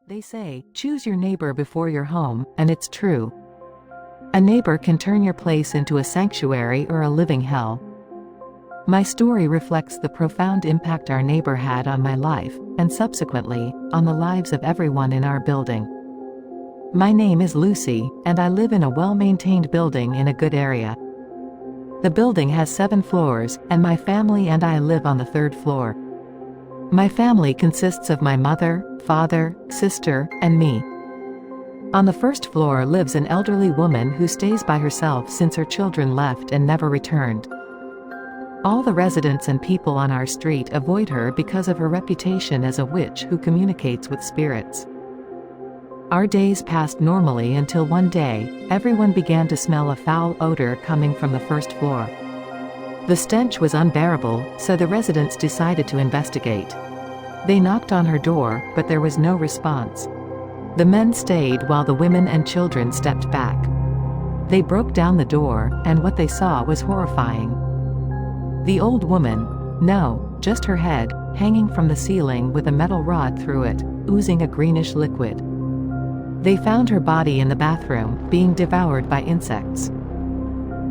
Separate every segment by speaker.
Speaker 1: They say, choose your neighbor before your home, and it's true. A neighbor can turn your place into a sanctuary or a living hell. My story reflects the profound impact our neighbor had on my life, and subsequently, on the lives of everyone in our building. My name is Lucy, and I live in a well-maintained building in a good area. The building has 7 floors, and my family and I live on the 3rd floor. My family consists of my mother, father, sister, and me. On the 1st floor lives an elderly woman who stays by herself since her children left and never returned. All the residents and people on our street avoid her because of her reputation as a witch who communicates with spirits. Our days passed normally until one day, everyone began to smell a foul odor coming from the 1st floor. The stench was unbearable, so the residents decided to investigate. They knocked on her door, but there was no response. The men stayed while the women and children stepped back. They broke down the door, and what they saw was horrifying. The old woman, no, just her head, hanging from the ceiling with a metal rod through it, oozing a greenish liquid. They found her body in the bathroom, being devoured by insects.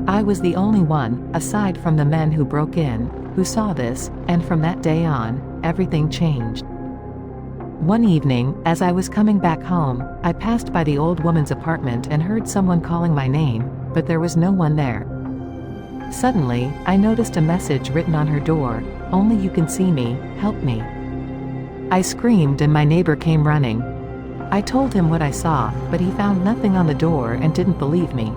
Speaker 1: I was the only one, aside from the men who broke in, who saw this, and from that day on, everything changed. One evening, as I was coming back home, I passed by the old woman's apartment and heard someone calling my name, but there was no one there. Suddenly, I noticed a message written on her door, "Only you can see me, help me." I screamed and my neighbor came running. I told him what I saw, but he found nothing on the door and didn't believe me.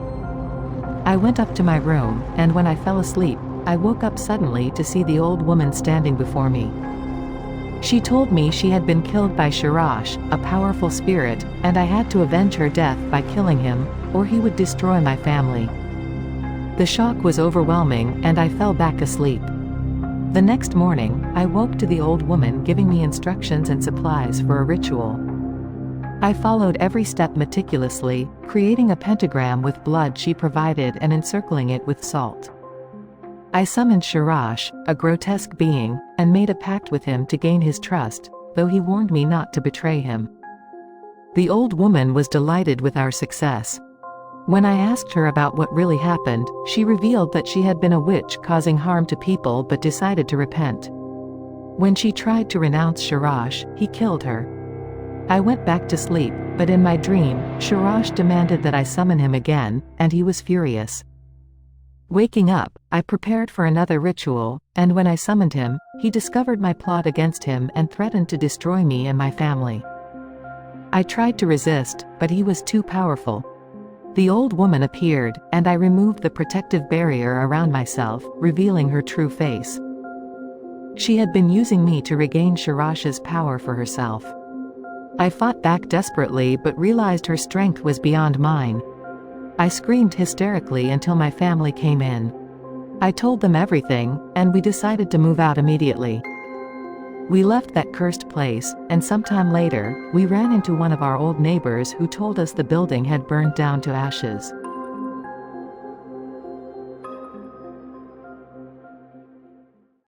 Speaker 1: I went up to my room, and when I fell asleep, I woke up suddenly to see the old woman standing before me. She told me she had been killed by Sharosh, a powerful spirit, and I had to avenge her death by killing him, or he would destroy my family. The shock was overwhelming, and I fell back asleep. The next morning, I woke to the old woman giving me instructions and supplies for a ritual. I followed every step meticulously, creating a pentagram with blood she provided and encircling it with salt. I summoned Sharosh, a grotesque being, and made a pact with him to gain his trust, though he warned me not to betray him. The old woman was delighted with our success. When I asked her about what really happened, she revealed that she had been a witch causing harm to people but decided to repent. When she tried to renounce Sharosh, he killed her. I went back to sleep, but in my dream, Sharosh demanded that I summon him again, and he was furious. Waking up, I prepared for another ritual, and when I summoned him, he discovered my plot against him and threatened to destroy me and my family. I tried to resist, but he was too powerful. The old woman appeared, and I removed the protective barrier around myself, revealing her true face. She had been using me to regain Sharosh's power for herself. I fought back desperately but realized her strength was beyond mine. I screamed hysterically until my family came in. I told them everything, and we decided to move out immediately. We left that cursed place, and sometime later, we ran into one of our old neighbors who told us the building had burned down to ashes.